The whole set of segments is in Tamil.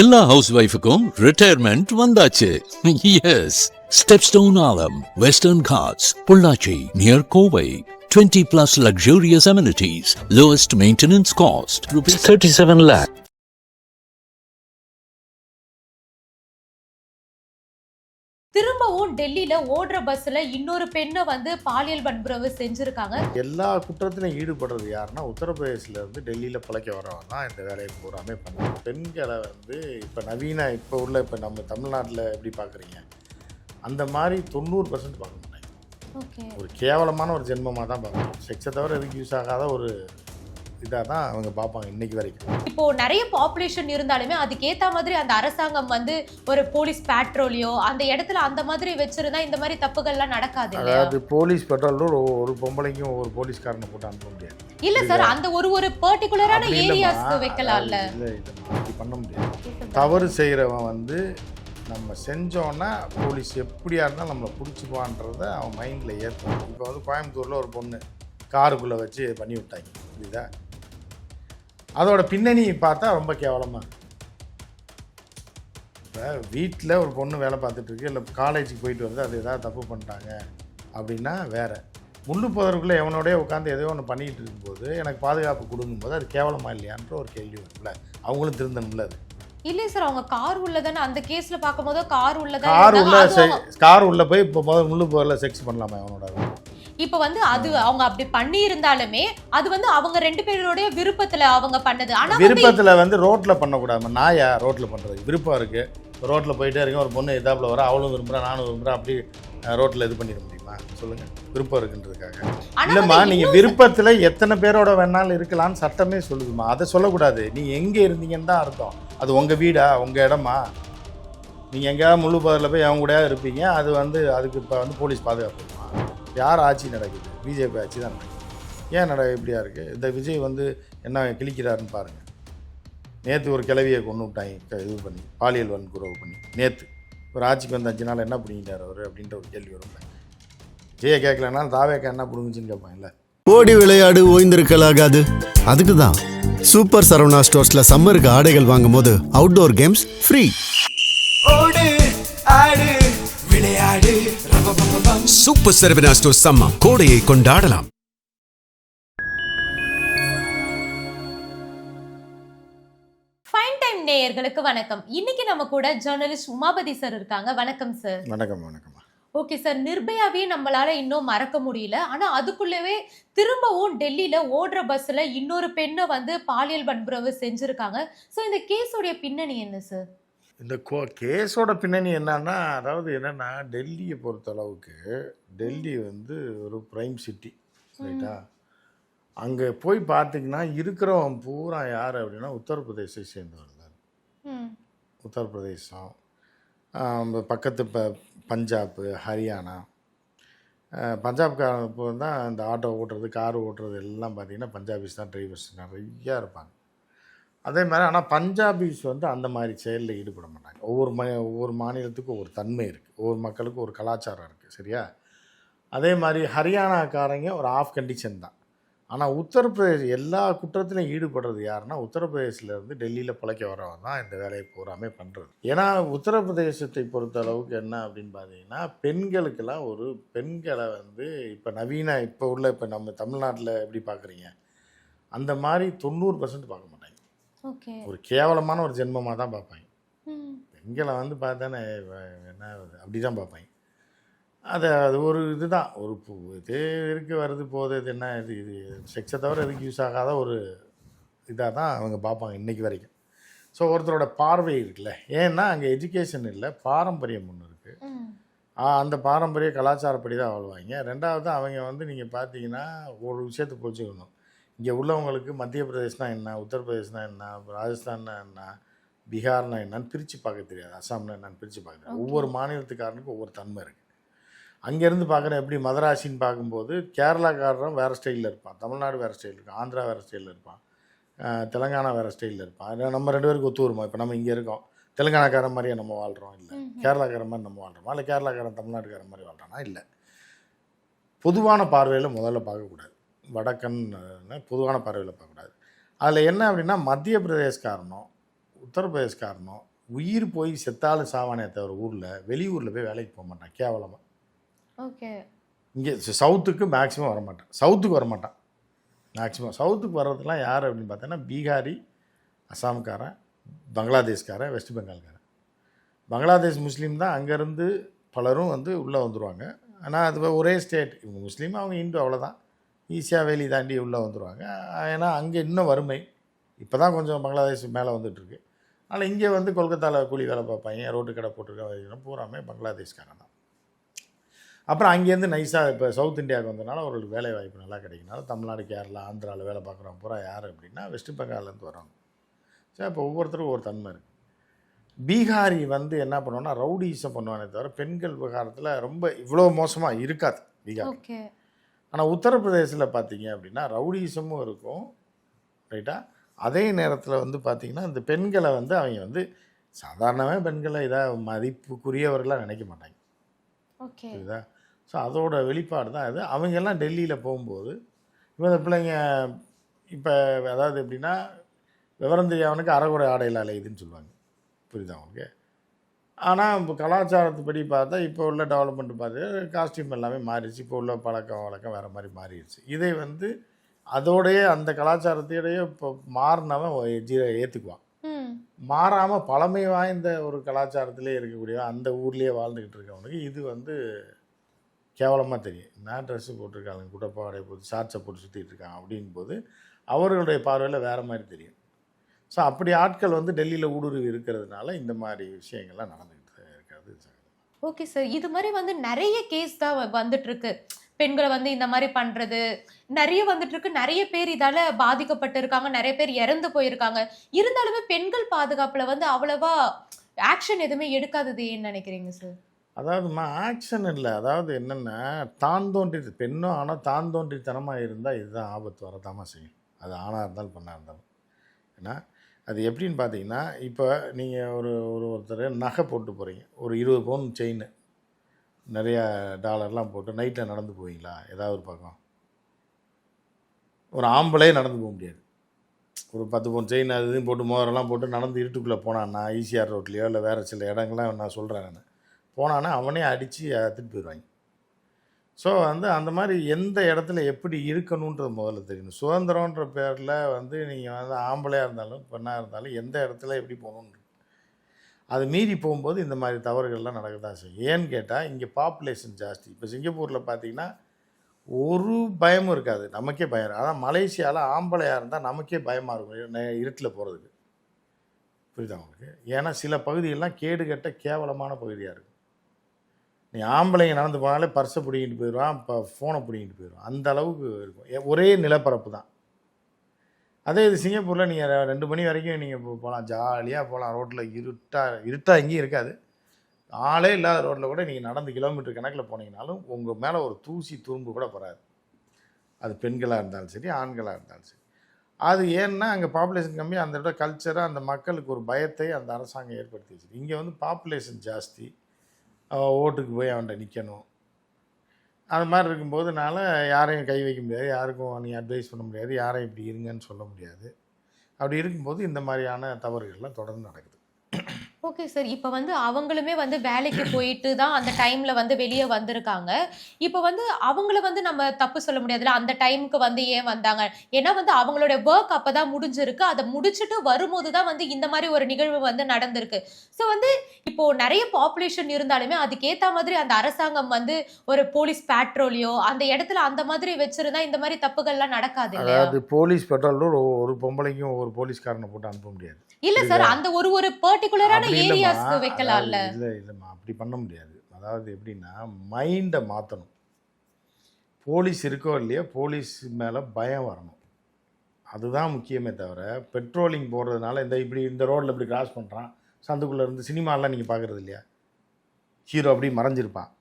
எல்லா ஹவுஸ் ஒய்ஃபுக்கும் ரிட்டையர்மெண்ட் வந்தாச்சு. எஸ், ஸ்டெப்ஸ்டோன் ஆலம், Western Ghats, Pollachi near Kovai. 20 plus luxurious amenities, lowest maintenance cost, rupees 37 lakh. திரும்பவும் டெல்லியில ஓடுற பஸ்ல இன்னொரு பெண்ணை பாலியல் வன்புறவு செஞ்சிருக்காங்க. எல்லா குற்றத்திலையும் ஈடுபடுறது யாருன்னா உத்தரப்பிரதேசில் இருந்து டெல்லியில் பிழைக்க வரவன் தான் இந்த வேலையை பூராமே பண்ணுறாங்க. பெண்களை இப்போ நவீன இப்போ நம்ம தமிழ்நாட்டில் எப்படி பார்க்குறீங்க அந்த மாதிரி 90% பார்க்க மாட்டாங்க. ஒரு கேவலமான ஒரு ஜென்மமாக தான் பார்ப்பாங்க. செக்ஸை தவிர எதுக்கு யூஸ் ஆகாத ஒரு இதாக தான் அவங்க பார்ப்பாங்க இன்னைக்கு வரைக்கும். இப்போ நிறைய பாப்புலேஷன் இருந்தாலுமே அதுக்கேற்ற மாதிரி அந்த அரசாங்கம் ஒரு போலீஸ் பேட்ரோலியோ அந்த இடத்துல அந்த மாதிரி வச்சிருந்தா இந்த மாதிரி தப்புகள்லாம் நடக்காது. அதாவது போலீஸ் பெட்ரோல் ஒரு பொம்பளைக்கும் ஒவ்வொரு போலீஸ்காரனை போட்டு அனுப்ப முடியாது. இல்ல சார், அந்த ஒரு பர்டிகுலரான ஏரியாஸ்க்கு வைக்கலாம்ல. இல்லை இப்படி பண்ண முடியாது. தவறு செய்கிறவன் நம்ம செஞ்சோன்னா போலீஸ் எப்படியா இருந்தாலும் நம்மளை பிடிச்சிக்குவான்றத அவன் மைண்டில் ஏற்றும். இப்போ கோயம்புத்தூரில் ஒரு பொண்ணு காருக்குள்ளே வச்சு பண்ணி விட்டாங்க. புரியுதா? அதோட பின்னணி பார்த்தா ரொம்ப கேவலமாக. இப்போ வீட்டில் ஒரு பொண்ணு வேலை பார்த்துட்ருக்கு, இல்லை காலேஜுக்கு போயிட்டு வருது, அது எதாவது தப்பு பண்ணிட்டாங்க அப்படின்னா வேறு. முள்ளு புதருக்குள்ளே எவனோடய உட்காந்து எதையோ ஒன்று பண்ணிக்கிட்டு இருக்கும்போது எனக்கு பாதுகாப்பு கொடுக்கும்போது அது கேவலமாக இல்லையான்ற ஒரு கேள்வி வரும்ல. அவங்களும் திருந்தணும்ல. அது இல்லை சார், அவங்க கார் உள்ளதானே அந்த கேஸ்ல பார்க்கும்போது கார் உள்ள போய் இப்போ முள்ளு புதரில் செக்ஸ் பண்ணலாமா அவனோட? இப்போ அது அவங்க அப்படி பண்ணி இருந்தாலுமே அது அவங்க ரெண்டு பேரோட விருப்பத்துல அவங்க பண்ணது. ஆனா விருப்பத்துல ரோட்ல பண்ணக்கூடாது. நாயா ரோட்ல பண்றது விருப்பம் இருக்கு. ரோட்ல போயிட்டே இருக்கேன், ஒரு பொண்ணு எதாப்புல வர, அவளும் விரும்புறா நானும் விரும்புறேன், அப்படி ரோட்ல இது பண்ணிட முடியுமா சொல்லுங்க? விருப்பம் இருக்குன்றதுக்காக இல்லம்மா. நீங்க விருப்பத்துல எத்தனை பேரோட வேணாலும் இருக்கலாம்னு சட்டமே சொல்லுதுமா. அதை சொல்லக்கூடாது. நீங்க எங்க இருந்தீங்கன்னு தான் அர்த்தம். அது உங்க வீடா, உங்க இடமா? நீங்க எங்கேயாவது முள்ளு பதரில் போய் அவங்க கூட இருப்பீங்க. அது அதுக்கு இப்போ போலீஸ் பாதுகாப்பு. யார் ஆட்சி நடக்குது? பிஜேபி ஆட்சி தான் நடக்குது. ஏன் இப்படியா இருக்குது? இந்த விஜய் என்ன கிழிக்கிறாருன்னு பாருங்கள். நேற்று ஒரு கிளவியை கொண்டு விட்டாங்க, இது பண்ணி பாலியல் வன்கொடுமை பண்ணி. நேற்று ஒரு ஆட்சிக்கு 5 நாள் என்ன பிடிங்கிட்டார் அவர் அப்படின்ற ஒரு கேள்வி வரும். விஜயை கேட்கலனாலும் தாவேக்கா என்ன பிடுங்குச்சின்னு கேட்பாங்கல்ல. ஓடி விளையாடு ஓய்ந்திருக்கலாகாது. அதுக்கு தான் சூப்பர் சரவணா ஸ்டோர்ஸில் சம்மருக்கு ஆடைகள் வாங்கும் போது அவுட்டோர் கேம்ஸ் ஃப்ரீ. ஓடு ஆடு விளையாடு. சூப்பர் சரவணா ஸ்டோர்ஸ் சம்மா கோடையை கொண்டாடலாம். ஃபைன் டைம் நேயர்களுக்கு வணக்கம். இன்னைக்கு நம்ம கூட ஜர்னலிஸ்ட் உமாபதி சார் இருக்காங்க. வணக்கம் சார். வணக்கம். வணக்கம். ஓகே சார், நிர்பயாவே நம்மளால இன்னும் மறக்க முடியல. ஆனா அதுக்குள்ளவே திரும்பவும் டெல்லியில ஓடுற பஸ்ல இன்னொரு பெண்ணை பாலியல் வன்புறவு செஞ்சிருக்காங்க. ஸோ இந்த கேஸோடைய பின்னணி என்ன சார்? இந்த கேஸோட பின்னணி என்னன்னா, அதாவது என்னென்னா, டெல்லியை பொறுத்தளவுக்கு டெல்லி ஒரு ப்ரைம் சிட்டி, ரைட்டா? அங்கே போய் பார்த்தீங்கன்னா இருக்கிறவன் பூரா யார் அப்படின்னா உத்தரப்பிரதேசத்தை சேர்ந்தவர் தான். உத்தரப்பிரதேசம், பக்கத்து பஞ்சாப், ஹரியானா. பஞ்சாப்காரன் தான் இந்த ஆட்டோ ஓட்டுறது, கார் ஓட்டுறது எல்லாம் பார்த்திங்கன்னா பஞ்சாபிஸ் தான் டிரைவர்ஸ் நிறையா இருப்பாங்க. அதே மாதிரி ஆனால் பஞ்சாபிஸ் அந்த மாதிரி செயலில் ஈடுபட மாட்டாங்க. ஒவ்வொரு மாநிலத்துக்கும் ஒவ்வொரு தன்மை இருக்குது, ஒவ்வொரு மக்களுக்கும் ஒரு கலாச்சாரம் இருக்குது, சரியா? அதே மாதிரி ஹரியானாக்காரங்க ஒரு ஆஃப் கண்டிஷன் தான். ஆனால் உத்தரப்பிரதேஷ் எல்லா குற்றத்திலையும் ஈடுபடுறது யாருன்னா உத்தரப்பிரதேசிலேருந்து டெல்லியில் பிழைக்க வரவன் தான் இந்த வேலையை பூராமே பண்ணுறது. ஏன்னா உத்தரப்பிரதேசத்தை பொறுத்த அளவுக்கு என்ன அப்படின்னு பார்த்தீங்கன்னா, பெண்களுக்கெல்லாம் பெண்களை இப்போ நவீன இப்போ நம்ம தமிழ்நாட்டில் எப்படி பார்க்குறீங்க அந்த மாதிரி 90% பார்க்க மாட்டாங்க. ஒரு கேவலமான ஒரு ஜென்மமாக தான் பார்ப்பாங்க. பெண்களை பார்த்தானே என்ன அப்படி தான் பார்ப்பாங்க. அது ஒரு இதுதான், ஒரு இது இருக்குது, வருது போகுது, இது என்ன இது செக்ஸை தவிர எதுக்கு யூஸ் ஆகாத ஒரு இதாக தான் அவங்க பார்ப்பாங்க இன்னைக்கு வரைக்கும். ஸோ ஒருத்தரோட பார்வை இருக்குல்ல. ஏன்னா அங்கே எஜுகேஷன் இல்லை, பாரம்பரியம் ஒன்று இருக்குது. அந்த பாரம்பரிய கலாச்சாரப்படி தான் வாழ்வாங்க. ரெண்டாவது அவங்க நீங்கள் பார்த்தீங்கன்னா ஒரு விஷயத்தை புரிஞ்சுக்கணும். இங்கே உள்ளவங்களுக்கு மத்திய பிரதேஷ்னா என்ன, உத்தரப்பிரதேஷ்னா என்ன, ராஜஸ்தான்னா என்ன, பீகார்னா என்னன்னு பிரித்து பார்க்க தெரியாது, அஸ்ஸாம்னா என்னன்னு பிரித்து பார்க்க தெரியாது. ஒவ்வொரு மாநிலத்துக்காரனுக்கும் ஒவ்வொரு தன்மை இருக்குது. அங்கேருந்து பார்க்குறேன் எப்படி மதராசின்னு பார்க்கும்போது கேரளாக்காரன் வேறு ஸ்டைலில் இருப்பான், தமிழ்நாடு வேறு ஸ்டைலில் இருப்பான், ஆந்திரா வேறு ஸ்டைலில் இருப்பான், தெலுங்கானா வேறு ஸ்டைலில் இருப்பான். நம்ம 2 பேருக்கு ஒத்து வருமா? இப்போ நம்ம இங்கே இருக்கோம், தெலுங்கானாக்காரன் மாதிரியே நம்ம வாழ்கிறோம், இல்லை கேரளாக்காரன் மாதிரி நம்ம வாழ்கிறோமா, இல்லை கேரளாக்காரன் தமிழ்நாட்டுக்காரன் மாதிரி வாழ்கிறோன்னா இல்லை. பொதுவான பார்வையில் முதல்ல பார்க்கக்கூடாது. வடக்கன் பொதுவான பார்வையில் பார்க்கக்கூடாது. அதில் என்ன அப்படின்னா மத்திய பிரதேஷ்காரனும் உத்தரப்பிரதேஷ்காரனும் உயிர் போய் செத்தாலும் சாவானே தவிர ஊரில் வெளியூரில் போய் வேலைக்கு போக மாட்டான் கேவலமாக. ஓகே. இங்கே சவுத்துக்கு மேக்ஸிமம் வரமாட்டான், சவுத்துக்கு வரமாட்டான் மேக்ஸிமம். சவுத்துக்கு வர்றதுலாம் யார் அப்படின்னு பார்த்தோன்னா பீகாரி, அசாம்காரன், பங்களாதேஷ்காரன், வெஸ்ட் பெங்கால்காரன். பங்களாதேஷ் முஸ்லீம் தான் அங்கேருந்து பலரும் வந்து உள்ளே வந்துடுவாங்க. ஆனால் அது ஒரே ஸ்டேட், இவங்க முஸ்லீம் அவங்க இந்து, அவ்வளோதான். ஈஸியாக வேலி தாண்டி உள்ளே வந்துடுவாங்க. ஏன்னா அங்கே இன்னும் வறுமை, இப்போ தான் கொஞ்சம் பங்களாதேஷ் மேலே வந்துட்டுருக்கு. ஆனால் இங்கே வந்து கொல்கத்தாவில் கூலி வேலை பார்ப்பாங்க, ரோட்டு கடை போட்டிருக்க பூராமே பங்களாதேஷ்காரன் தான். அப்புறம் அங்கேருந்து நைஸாக இப்போ சவுத் இந்தியாவுக்கு வந்ததுனால அவர்களுக்கு வேலை வாய்ப்பு நல்லா கிடைக்கினால தமிழ்நாடு, கேரளா, ஆந்திராவில் வேலை பார்க்குறவங்க பூரா யார் அப்படின்னா வெஸ்ட் பெங்கால்லேருந்து வராங்க. சரி, இப்போ ஒவ்வொருத்தருக்கும் ஒரு தன்மை இருக்குது. பீகாரி வந்து என்ன பண்ணுவான்னா ரவுடிசம் பண்ணுவானே தவிர பெண்கள் விவகாரத்தில் ரொம்ப இவ்வளோ மோசமாக இருக்காது பீகார். ஓகே. ஆனால் உத்தரப்பிரதேசில் பார்த்தீங்க அப்படின்னா ரவுடிசமும் இருக்கும், ரைட்டா. அதே நேரத்தில் வந்து பார்த்திங்கன்னா இந்த பெண்களை வந்து அவங்க வந்து சாதாரணமாக பெண்களை இதாக மதிப்புக்குரியவர்களாக நினைக்க மாட்டாங்க. ஓகே. புரியுதா? ஸோ அதோட வெளிப்பாடு தான் இது. அவங்கெல்லாம் டெல்லியில் போகும்போது இப்போ இந்த பிள்ளைங்க இப்போ அதாவது எப்படின்னா விவரம் தெரியாதவனுக்கு அரைகுறை ஆடையில் அலையுதுன்னு சொல்லுவாங்க. புரியுதா உங்களுக்கு? ஆனால் இப்போ கலாச்சாரத்துப்படி பார்த்தா இப்போ உள்ள டெவலப்மெண்ட் பார்த்து காஸ்டியூம் எல்லாமே மாறிடுச்சு. இப்போ உள்ள பழக்கம் வழக்கம் வேறு மாதிரி மாறிடுச்சு. இதை வந்து அதோடைய அந்த கலாச்சாரத்தையோடைய இப்போ மாறினவன் ஏற்றுக்குவான். மாறாமல் பழமை வாய்ந்த ஒரு கலாச்சாரத்திலே இருக்கக்கூடிய அந்த ஊர்லேயே வாழ்ந்துக்கிட்டு இருக்கவனுக்கு இது வந்து கேவலமாக தெரியும். நான் ட்ரெஸ்ஸு போட்டிருக்காங்க, குட்டப்பாடை போட்டு ஷார்ட்ஸை போட்டு சுற்றிட்டு இருக்காங்க அப்படின் போது அவர்களுடைய பார்வையில் வேறு மாதிரி தெரியும். ஸோ அப்படி ஆட்கள் வந்து டெல்லியில் ஊடுருவி இருக்கிறதுனால இந்த மாதிரி விஷயங்கள்லாம் நடந்துக்கிட்டு இருக்கிறது. ஓகே சார், இது மாதிரி வந்து நிறைய கேஸ் தான் வந்துட்டு இருக்கு. பெண்களை வந்து இந்த மாதிரி பண்றது நிறைய வந்துட்டு இருக்கு. நிறைய பேர் இதால பாதிக்கப்பட்டு இருக்காங்க, நிறைய பேர் இறந்து போயிருக்காங்க. இருந்தாலுமே பெண்கள் பாதுகாப்புல வந்து அவ்வளவா ஆக்ஷன் எதுவுமே எடுக்காதது ஏன்னு நினைக்கிறீங்க சார்? அதாவதுமா ஆக்ஷன் இல்லை, அதாவது என்னென்னா தான் தோன்றி பெண்ணும் ஆனால் தான் தோன்றித்தனமாக இருந்தால் இதுதான் ஆபத்து வரதாமா செய்யும். அது ஆணாக இருந்தாலும் பெண்ணாக இருந்தாலும். ஏன்னா அது எப்படின்னு பார்த்தீங்கன்னா இப்போ நீங்கள் ஒருத்தர் நகை போட்டு போகிறீங்க, ஒரு 20 பவுன் செயின், நிறையா டாலர்லாம் போட்டு நைட்டில் நடந்து போவீங்களா? ஏதாவது ஒரு பக்கம் ஒரு ஆம்பளே நடந்து போக முடியாது. ஒரு 10 பவுன் செயின் அது இதுன்னு போட்டு மோதிரம்லாம் போட்டு நடந்து இருட்டுக்குள்ளே போனான்னா ஈசிஆர் ரோட்லேயோ இல்லை வேறு சில இடங்கள்லாம் நான் சொல்கிறேன், நான் போனான்னா அவனே அடித்து எடுத்துகிட்டு போயிடுவாங்க. ஸோ வந்து அந்த மாதிரி எந்த இடத்துல எப்படி இருக்கணுன்றது முதல்ல தெரியணும். சுதந்திரன்ற பேரில் வந்து நீங்கள் வந்து ஆம்பளையாக இருந்தாலும் பெண்ணாக இருந்தாலும் எந்த இடத்துல எப்படி போகணுன்னு அது மீறி போகும்போது இந்த மாதிரி தவறுகள்லாம் நடக்க தான் செய்யும். ஏன்னு கேட்டால் இங்கே பாப்புலேஷன் ஜாஸ்தி. இப்போ சிங்கப்பூரில் பார்த்தீங்கன்னா ஒரு பயமும் இருக்காது, நமக்கே பயம். அதான் மலேசியாவில் ஆம்பளையாக இருந்தால் நமக்கே பயமாக இருக்கும் இருட்டில் போகிறதுக்கு. புரியுதா உங்களுக்கு? ஏன்னா சில பகுதிகள்லாம் கேடுகட்ட கேவலமான பகுதியாக இருக்கும். நீ ஆம்பளைங்க நடந்து போனாலே பர்ஸை பிடிங்கிட்டு போயிடுவான், இப்போ ஃபோனை பிடிங்கிட்டு போயிடுவான், அந்த அளவுக்கு இருக்கும். ஒரே நிலப்பரப்பு தான். அதே இது சிங்கப்பூரில் நீங்கள் 2 மணி வரைக்கும் நீங்கள் போகலாம், ஜாலியாக போகலாம். ரோட்டில் இருட்டாக எங்கேயும் இருக்காது. ஆளே இல்லாத ரோட்டில் கூட நீங்கள் நடந்து கிலோமீட்டர் கணக்கில் போனீங்கனாலும் உங்கள் மேலே ஒரு தூசி துரும்பு கூட படாது. அது பெண்களாக இருந்தாலும் சரி, ஆண்களாக இருந்தாலும் சரி. அது ஏன்னா அங்கே பாப்புலேஷன் கம்மி, அந்த இடம் கல்ச்சராக அந்த மக்களுக்கு ஒரு பயத்தை அந்த அரசாங்கம் ஏற்படுத்தி வச்சு. இங்கே வந்து பாப்புலேஷன் ஜாஸ்தி, ஓட்டுக்கு போய் அவன்கிட்ட நிற்கணும். அது மாதிரி இருக்கும்போதுனால யாரையும் கை வைக்க முடியாது, யாருக்கும் நீ அட்வைஸ் பண்ண முடியாது, யாரையும் இப்படி இருங்கன்னு சொல்ல முடியாது. அப்படி இருக்கும்போது இந்த மாதிரியான தவறுகள்லாம் தொடர்ந்து நடக்குது. ஓகே சார், இப்போ வந்து அவங்களுமே வந்து வேலைக்கு போயிட்டு தான் அந்த டைமில் வந்து வெளியே வந்திருக்காங்க. இப்போ வந்து அவங்கள வந்து நம்ம தப்பு சொல்ல முடியாதுல்ல, அந்த டைமுக்கு வந்து ஏன் வந்தாங்க? ஏன்னா வந்து அவங்களோட ஒர்க் அப்போ தான் முடிஞ்சிருக்கு. அதை முடிச்சுட்டு வரும்போது தான் வந்து இந்த மாதிரி ஒரு நிகழ்வு வந்து நடந்திருக்கு. ஸோ வந்து இப்போ நிறைய பாப்புலேஷன் இருந்தாலுமே அதுக்கேற்ற மாதிரி அந்த அரசாங்கம் வந்து ஒரு போலீஸ் பேட்ரோலியோ அந்த இடத்துல அந்த மாதிரி வச்சிருந்தா இந்த மாதிரி தப்புகள்லாம் நடக்காது இல்லையா? அதாவது போலீஸ் பெட்ரோல் ஒரு பொம்பளைக்கும் ஒரு போலீஸ்காரனை போட்டு அனுப்ப முடியாது. இல்ல சார், அந்த ஒரு பர்டிகுலரான ஏரியாஸ்க்கு வைக்கலாம்ல. இல்லைம்மா, அப்படி பண்ண முடியாது. அதாவது எப்படின்னா மைண்டை மாற்றணும். போலீஸ் இருக்கோ இல்லையோ போலீஸ் மேலே பயம் வரணும். அதுதான் முக்கியமே தவிர பெட்ரோலிங் போடுறதுனால இந்த ரோட்டில் இப்படி கிராஸ் பண்ணுறான், சந்துக்குள்ளே இருந்து சினிமாலாம் நீங்கள் பார்க்குறது இல்லையா? ஹீரோ அப்படி மறைஞ்சிருப்பான்,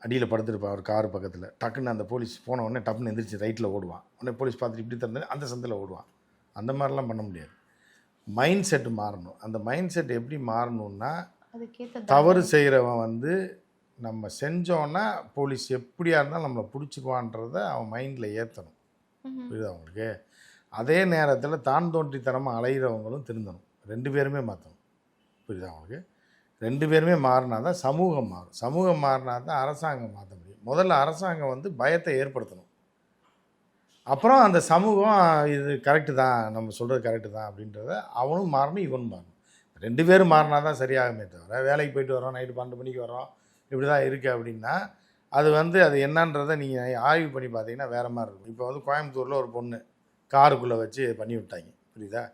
அடியில் படுத்துருப்பான் ஒரு கார் பக்கத்தில். டக்குன்னு அந்த போலீஸ் போன உடனே டப்புன்னு எந்திரிச்சு ரைட்டில் ஓடுவான். உடனே போலீஸ் பார்த்துட்டு இப்படி திறந்து அந்த சந்தில் ஓடுவான். அந்த மாதிரிலாம் பண்ண முடியாது. மைண்ட் செட் மாறணும். அந்த மைண்ட் செட் எப்படி மாறணும்னா தவறு செய்கிறவன் வந்து நம்ம செஞ்சோன்னா போலீஸ் எப்படியா இருந்தாலும் நம்மளை பிடிச்சிக்குவான்றத அவன் மைண்டில் ஏற்றணும். புரியுது அவங்களுக்கு? அதே நேரத்தில் தான் தோன்றித்தனமாக அலைகிறவங்களும் திருந்தணும். 2 பேருமே மாற்றணும். புரியுதா உங்களுக்கு? 2 பேருமே மாறினா தான் சமூகம் மாறும். சமூகம் மாறினா தான் அரசாங்கம் மாற்ற முடியும். முதல்ல அரசாங்கம் வந்து பயத்தை ஏற்படுத்தணும். அப்புறம் அந்த சமூகம் இது கரெக்டு தான், நம்ம சொல்கிறது கரெக்டு தான் அப்படின்றத அவனும் மாறணும், இவனும் மாறணும். 2 பேரும் மாறினா தான் சரியாகுமே தவிர, வேலைக்கு போயிட்டு வரோம், நைட்டு 12 மணிக்கு வரோம், இப்படி தான் இருக்குது அப்படின்னா அது வந்து அது என்னன்றதை நீங்கள் ஆய்வு பண்ணி பார்த்தீங்கன்னா வேறு மாதிரி இருக்கும். இப்போ வந்து கோயம்புத்தூரில் ஒரு பொண்ணு காருக்குள்ளே வச்சு பண்ணி விட்டாங்க. புரியுதா?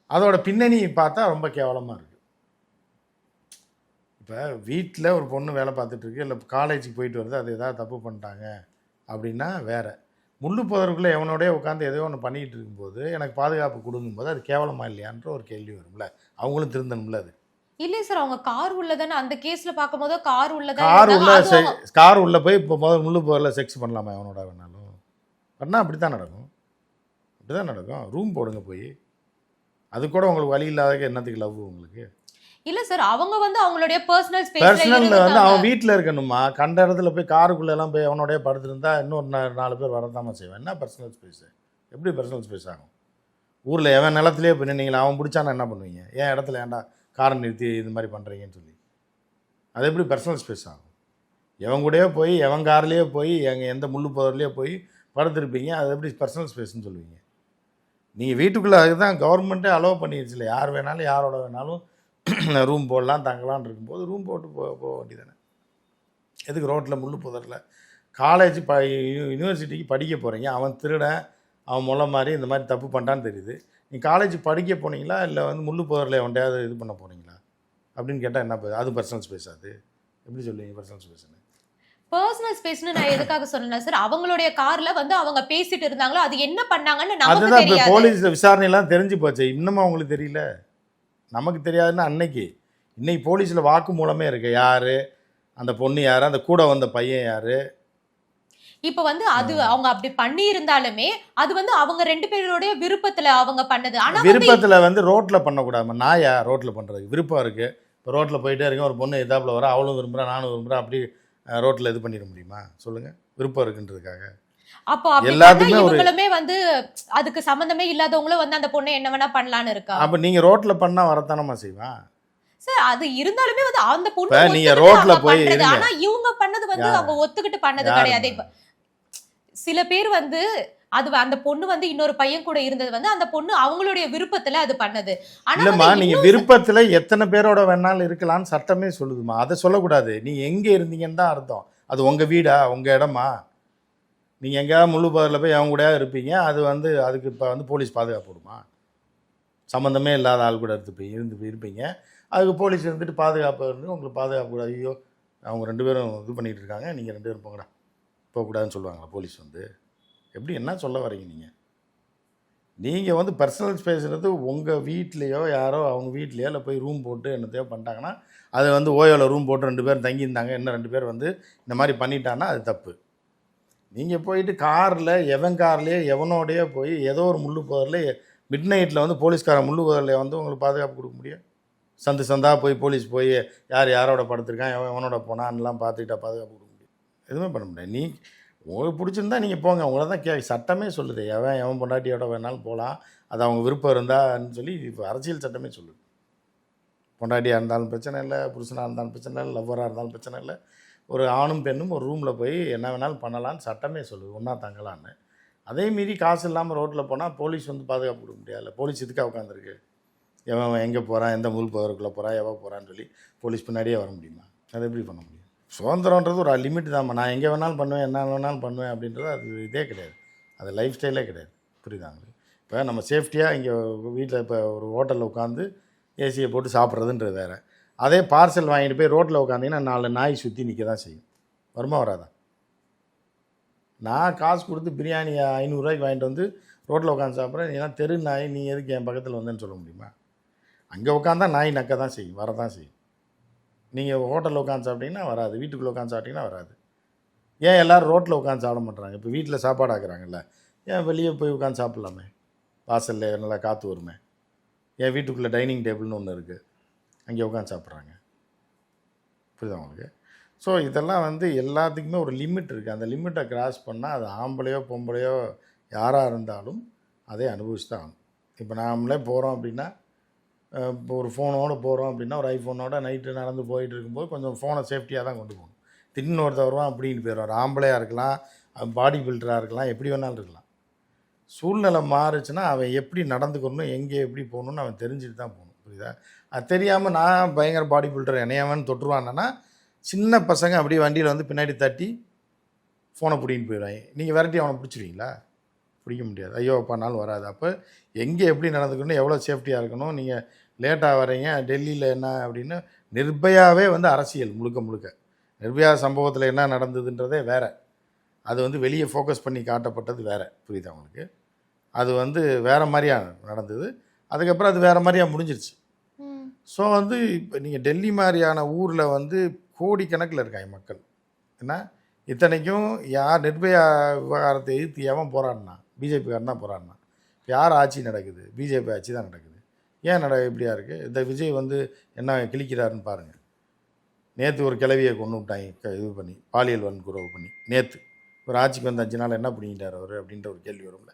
அதோட பின்னணி பார்த்தா ரொம்ப கேவலமாக இருக்குது. இப்போ வீட்டில் ஒரு பொண்ணு வேலை பார்த்துட்ருக்கு, இல்லை காலேஜுக்கு போயிட்டு வருது, அது எதாவது தப்பு பண்ணிட்டாங்க அப்படின்னா வேறு. முள்ளு புதருக்குள்ளே எவனோடய உட்காந்து எதையோ ஒன்று பண்ணிக்கிட்டு இருக்கும்போது எனக்கு பாதுகாப்பு கொடுங்கும்போது அது கேவலமாக இல்லையான்ற ஒரு கேள்வி வரும்ல. அவங்களும் திருந்தணும்ல. அது இல்லை சார், அவங்க கார் உள்ளதானே அந்த கேஸ்ல பார்க்கும்போது கார் கார் உள்ள போய் இப்போ முதல் முள்ளு புதரில் செக்ஸ் பண்ணலாமா எவனோட வேணாலும்? பண்ணால் அப்படி தான் நடக்கும். அப்படி தான் நடக்கும். ரூம் போடுங்க போய். அது கூட உங்களுக்கு வழி இல்லாத என்னத்துக்கு லவ் உங்களுக்கு? இல்ல சார், அவங்க வந்து அவங்களுடைய பர்சனல் வந்து அவன் வீட்டில் இருக்கணுமா? கண்ட இடத்துல போய் காருக்குள்ளெல்லாம் போய் அவனோடய படுத்துருந்தா இன்னொரு 4 பேர் வரதாம செய்வேன். என்ன பர்சனல் ஸ்பேஸு? எப்படி பர்சனல் ஸ்பேஸ் ஆகும்? ஊரில் எவன் நிலத்துலேயே போய் நீங்களா அவன் பிடிச்சானா என்ன பண்ணுவீங்க? ஏன் இடத்துல ஏன்டா காரை நிறுத்தி இது மாதிரி பண்ணுறீங்கன்னு சொல்லி அது எப்படி பர்சனல் ஸ்பேஸ் ஆகும்? எவன் கூடயே போய் எவன் கார்லேயே போய் எந்த முள்ளு புதர்லேயே போய் படுத்துருப்பீங்க. அது எப்படி பர்சனல் ஸ்பேஸ்ன்னு சொல்லுவீங்க? நீங்கள் வீட்டுக்குள்ளே அதுதான் கவர்மெண்ட்டே அலோவ் பண்ணிடுச்சுல. யார் வேணாலும் யாரோட வேணாலும் ரூம் போடலாம், தங்கலான்னு இருக்கும்போது ரூம் போட்டு போக வேண்டியதானே. எதுக்கு ரோட்டில் முள்ளு புதரில்? காலேஜ் யூனிவர்சிட்டிக்கு படிக்க போகிறீங்க, அவன் திருடன், அவன் முளை மாதிரி இந்த மாதிரி தப்பு பண்ணிட்டான்னு தெரியுது. நீ காலேஜ் படிக்க போனீங்களா இல்லை வந்து முள்ளு புதரில் ஒன்றையாவது இது பண்ண போனீங்களா அப்படின்னு கேட்டால் என்ன அது பர்சனல் ஸ்பேஸ்? அது எப்படி சொல்லுவீங்க பர்சனல் ஸ்பேஸ்ன்னு? பர்சனல் ஸ்பேஸ்னு நான் எதுக்காக சொன்னேன் சார், அவங்களுடைய கார்ல வந்து அவங்க பேசிட்டு இருந்தாங்களோ அது என்ன பண்ணாங்கன்னு நமக்கு அதுதான் இப்போ தெரியாது. போலீஸ் விசாரணையெல்லாம் தெரிஞ்சு போச்சு. இன்னமும் அவங்களுக்கு தெரியல. நமக்கு தெரியாதுன்னா இன்னைக்கு போலீஸில் வாக்கு மூலமே இருக்கு. யார் அந்த பொண்ணு, யார் அந்த கூட வந்த பையன், யார். இப்போ வந்து அது அவங்க அப்படி பண்ணி இருந்தாலுமே அது வந்து அவங்க 2 பேருடைய விருப்பத்துல அவங்க பண்ணது. ஆனா விருப்பத்தில் வந்து ரோட்டில் பண்ணக்கூடாது. நாயா ரோட்டில் பண்ணுறதுக்கு விருப்பம் இருக்குது. இப்போ ரோட்டில் போயிட்டே இருக்கேன், ஒரு பொண்ணு எதாப்பில் வர, அவளும் விரும்புகிறேன் நானும் விரும்புகிறேன், அப்படி ரோட்டில் இது பண்ணிட முடியுமா சொல்லுங்கள்? விருப்பம் இருக்குன்றதுக்காக. அப்போ எல்லாத்துக்குமே இவங்களுமே வந்து அதுக்கு சம்பந்தமே இல்லாதவங்களும் வந்து அந்த பொண்ணை என்ன வேணா பண்ணலான்னு இருக்கா? அப்போ நீங்கள் ரோட்டில் பண்ணால் வரத்தானமா செய்வான் சார். அது இருந்தாலுமே வந்து அந்த பொண்ணு நீங்க ரோட்ல போய் ஆனா இவங்க பண்ணது வந்து அவங்க ஒத்துக்கிட்டு பண்ணது கிடையாது. சில பேர் வந்து அது அந்த பொண்ணு வந்து இன்னொரு பையன் கூட இருந்தது வந்து அந்த பொண்ணு அவங்களுடைய விருப்பத்துல அது பண்ணது. இல்லம்மா, நீங்க விருப்பத்துல எத்தனை பேரோட வேணாலும் இருக்கலாம்னு சட்டமே சொல்லுதுமா. அதை சொல்லக்கூடாது. நீங்க எங்க இருந்தீங்கன்னு தான் அர்த்தம். அது உங்க வீடா, உங்க இடமா? நீங்க எங்கேயாவது முள்ளு புதரில் போய் அவங்க கூட இருப்பீங்க. அது வந்து அதுக்கு இப்போ வந்து போலீஸ் பாதுகாப்பு விடுமா? சம்மந்தமே இல்லாத ஆள் கூட இருப்பீங்க. அதுக்கு போலீஸ் இருந்துட்டு பாதுகாப்பு இருந்து உங்களுக்கு பாதுகாப்பு கூட. ஐயோ அவங்க 2 பேரும் இது பண்ணிகிட்டு இருக்காங்க, நீங்கள் 2 பேரும் போங்கடா, போகக்கூடாதுன்னு சொல்லுவாங்களா போலீஸ் வந்து? எப்படி என்ன சொல்ல வரீங்க நீங்கள் வந்து பர்சனல் ஸ்பேஸ்ன்றது உங்கள் வீட்லேயோ யாரோ அவங்க வீட்லேயோ இல்லை போய் ரூம் போட்டு என்னத்தையோ பண்ணிட்டாங்கன்னா அது வந்து ஓயோவில் ரூம் போட்டு 2 பேர் தங்கியிருந்தாங்க, இன்னும் 2 பேர் வந்து இந்த மாதிரி பண்ணிட்டான்னா அது தப்பு. நீங்கள் போயிட்டு காரில் எவன் கார்லேயே எவனோடையோ போய் ஏதோ ஒரு முள்ளு புதரில் மிட் நைட்டில் வந்து போலீஸ்காரன் முள்ளு புதரில் வந்து உங்களுக்கு பாதுகாப்பு கொடுக்க முடியும்? சந்தா போய் போலீஸ் போய் யார் யாரோட படுத்திருக்கான், எவனோட போனான்லாம் பார்த்துக்கிட்டா பாதுகாப்பு கொடுக்க முடியும்? எதுவுமே பண்ண முடியாது. உங்களுக்கு பிடிச்சிருந்தா நீங்கள் போங்க. உங்களை தான் சட்டமே சொல்லுது, எவன் பொண்டாட்டியோட வேணாலும் போகலாம், அது அவங்க விருப்பம் இருந்தான்னு சொல்லி இப்போ அரசியல் சட்டமே சொல்லுது. பொண்டாட்டியாக இருந்தாலும் பிரச்சனை இல்லை, புருஷனாக இருந்தாலும் பிரச்சனை இல்லை, லவ்வராக இருந்தாலும் பிரச்சனை இல்லை, ஒரு ஆணும் பெண்ணும் ஒரு ரூமில் போய் என்ன வேணாலும் பண்ணலான்னு சட்டமே சொல்லுது, ஒன்றா தங்கலான்னு. அதே மீறி காசு இல்லாமல் ரோட்டில் போனால் போலீஸ் வந்து பாதுகாப்பு கொடுக்க முடியாது. போலீஸ் இதுக்காக உட்காந்துருக்கு, எவன் எங்கே போகிறான், எந்த முள் புதருக்குள்ளே போகிறான், எவன் போகிறான்னு சொல்லி போலீஸ் பின்னாடியே வர முடியுமா? அதை எப்படி பண்ண முடியும்? சுதந்திரன்றது ஒரு லிமிட் தான்மா. நான் எங்கே வேணாலும் பண்ணுவேன், என்ன வேணாலும் பண்ணுவேன் அப்படின்றது அது இதே கிடையாது. அது லைஃப் ஸ்டைலே கிடையாது. புரியுதாங்க? இப்போ நம்ம சேஃப்டியாக இங்கே வீட்டில் இப்போ ஒரு ஹோட்டலில் உட்காந்து ஏசியை போட்டு சாப்பிட்றதுன்றது வேறு. அதே பார்சல் வாங்கிட்டு போய் ரோட்டில் உட்காந்திங்கன்னா 4 நாய் சுற்றி நிற்க தான் செய்யும். வருமா வராதா? நான் காசு கொடுத்து பிரியாணி 500 ரூபாய்க்கு வாங்கிட்டு வந்து ரோட்டில் உட்காந்து சாப்பிட்றேன், ஏன்னா தெரு நாய் நீ எதுக்கு என் பக்கத்தில் வந்தேன்னு சொல்ல முடியுமா? அங்கே உட்காந்தா நாய் நக்க தான் செய்யும், வரதான் செய்யும். நீங்கள் ஹோட்டலில் உட்காந்து சாப்பிட்டீங்கன்னா வராது, வீட்டுக்குள்ளே உட்காந்து சாப்பிட்டீங்கன்னா வராது. ஏன் எல்லோரும் ரோட்டில் உட்காந்து சாப்பிட மாட்டுறாங்க? இப்போ வீட்டில் சாப்பாடு ஆக்குறாங்கல்ல, ஏன் வெளியே போய் உட்காந்து சாப்பிட்லாமே? வாசலில் நல்லா காற்று வருமே. ஏன் வீட்டுக்குள்ளே டைனிங் டேபிள்னு ஒன்று இருக்குது, அங்கே உட்காந்து சாப்பிட்றாங்க. புரியுதா உங்களுக்கு? ஸோ இதெல்லாம் வந்து எல்லாத்துக்குமே ஒரு லிமிட் இருக்குது. அந்த லிமிட்டை கிராஸ் பண்ணால் அது ஆம்பளையோ பொம்பளையோ யாராக இருந்தாலும் அதை அனுபவிச்சு தான் ஆகணும். இப்போ நாமளே போகிறோம் அப்படின்னா இப்போ ஒரு ஃபோனோடு போகிறோம் அப்படின்னா ஒரு ஐஃபோனோட நைட்டு நடந்து போயிட்டு இருக்கும்போது கொஞ்சம் ஃபோனை சேஃப்டியாக தான் கொண்டு போகணும். திடீர்னு ஒருத்தர் வருவான் அப்படின்னு போயிடுவார். ஆம்பளையாக இருக்கலாம், பாடி பில்டராக இருக்கலாம், எப்படி வேணாலும் இருக்கலாம். சூழ்நிலை மாறுச்சுன்னா அவன் எப்படி நடந்துக்கணும், எங்கே எப்படி போகணுன்னு அவன் தெரிஞ்சுட்டு தான் போகணும். புரியுதா? அது தெரியாமல் நான் பயங்கர பாடி பில்டர் என்னையாவன்னு தொட்டுருவான்னா சின்ன பசங்க அப்படியே வண்டியில் வந்து பின்னாடி தட்டி ஃபோனை பிடிக்கின்னு போயிடுவாங்க. நீங்கள் விரட்டி அவனை பிடிச்சிருவீங்களா? பிடிக்க முடியாது. ஐயோ அப்பானாலும் வராது. அப்போ எங்கே எப்படி நடந்துக்கணும், எவ்வளோ சேஃப்டியாக இருக்கணும். நீங்கள் லேட்டாக வரீங்க டெல்லியில் என்ன அப்படின்னு நிர்பயாவே வந்து அரசியல் முழுக்க நிர்பயா சம்பவத்தில் என்ன நடந்ததுன்றதே வேறு. அது வந்து வெளியே ஃபோக்கஸ் பண்ணி காட்டப்பட்டது வேறு. புரியுதா உங்களுக்கு? அது வந்து வேறு மாதிரியாக நடந்தது. அதுக்கப்புறம் அது வேறு மாதிரியாக முடிஞ்சிருச்சு. ஸோ வந்து இப்போ நீங்கள் டெல்லி மாதிரியான ஊரில் வந்து கோடிக்கணக்கில் இருக்காங்க மக்கள். ஏன்னா இத்தனைக்கும் யார் நிர்பயா விவகாரத்தை எதிர்த்து எவன் போராடினா? பிஜேபிக்காரன் தான் போராடினா. யார் ஆட்சி நடக்குது? பிஜேபி ஆட்சி தான் நடக்குது. ஏன் இப்படியா இருக்குது? இந்த விஜய் வந்து என்ன கிழிக்கிறாருன்னு பாருங்கள். நேற்று ஒரு கிளவியை கொண்டு விட்டாங்க இது பண்ணி, பாலியல் வன்கொடுமை பண்ணி. நேற்று ஒரு ஆட்சிக்கு வந்து 5 நாள் என்ன பிடிங்கிட்டார் அவர் அப்படின்ற ஒரு கேள்வி வரும்ல.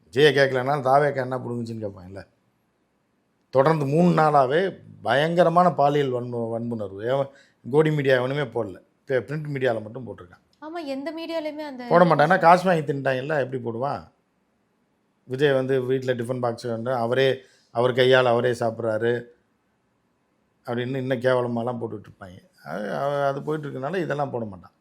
விஜயை கேட்கலன்னா தாவேக்கா என்ன பிடுங்குச்சின்னு கேட்பாங்கல்ல. தொடர்ந்து 3 நாளாகவே பயங்கரமான பாலியல் வன்புணர்வு. கோடி மீடியா எவனுமே போடல, பிரிண்ட் மீடியாவில் மட்டும் போட்டிருக்கான். ஆமாம், எந்த மீடியாலையுமே அந்த போட மாட்டான்னா காசு வாங்கி தின்ட்டாங்கல்ல, எப்படி போடுவான்? விஜய் வந்து வீட்டில் டிஃபன் பாக்ஸ் வந்து அவர் கையால் அவரே சாப்பிட்றாரு அப்படின்னு இன்னும் கேவலமாலாம் போட்டுட்ருப்பாங்க. அது போயிட்டுருக்கனால இதெல்லாம் போட மாட்டான்.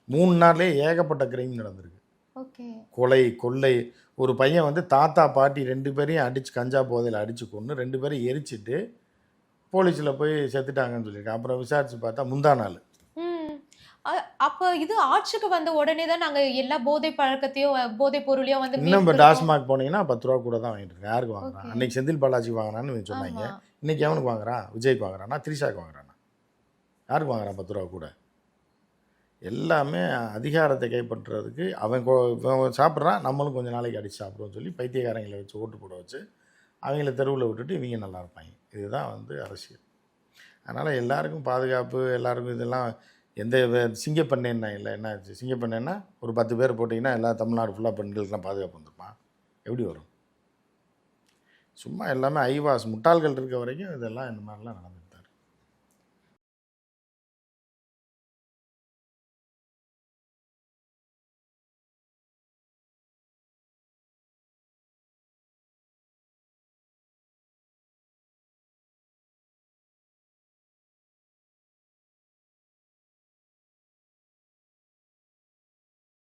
3 நாள்லேயே ஏகப்பட்ட கிரைம் நடந்திருக்கு. ஓகே. கொலை, கொள்ளை. ஒரு பையன் வந்து தாத்தா பாட்டி 2 பேரையும் அடித்து கஞ்சா போதையில் அடித்து கொண்டு 2 பேரையும் எரிச்சிட்டு போலீஸில் போய் செத்துட்டாங்கன்னு சொல்லியிருக்கான். அப்புறம் விசாரித்து பார்த்தா முந்தா நாள். அப்போ இது ஆட்சிக்கு வந்த உடனே தான் நாங்கள் எல்லா போதை பழக்கத்தையும் போதை பொருளையும் வந்து இன்னும் இப்போ டாஸ்மாக் போனீங்கன்னா 10 ரூபா கூட தான் வாங்கிட்டு இருக்கேன். யாருக்கு வாங்குறான்? அன்றைக்கி செந்தில் பாலாஜி வாங்கினான்னு சொன்னாங்க. இன்றைக்கி எவனுக்கு வாங்குறான்? விஜய்க்கு வாங்குறான்னா, திரிஷாவுக்கு வாங்குறானா? யாருக்கு வாங்குறான் 10 ரூபா கூட? எல்லாமே அதிகாரத்தை கைப்பற்றுறதுக்கு அவன் சாப்பிட்றான், நம்மளும் கொஞ்சம் நாளைக்கு அடித்து சாப்பிடுவோம்னு சொல்லி பைத்தியக்காரங்களை வச்சு ஓட்டு போட வச்சு அவங்கள தெருவில் விட்டுட்டு இவங்க நல்லா இருப்பாங்க. இதுதான் வந்து அரசியல். அதனால் எல்லாருக்கும் பாதுகாப்பு, எல்லாருக்கும் இதெல்லாம் எந்த சிங்கப்பண்ணேன்னா இல்லை என்ன ஆச்சு? சிங்கப்பண்ணேன்னா ஒரு 10 பேர் போட்டிங்கன்னா எல்லா தமிழ்நாடு ஃபுல்லாக பெண்களுக்கெல்லாம் பாதுகாப்பு வந்துருப்பான். எப்படி வரும்? சும்மா எல்லாமே ஐவாஸ் முட்டாள்கள் இருக்க வரைக்கும் இதெல்லாம் இந்த மாதிரிலாம் நடந்துருக்கு.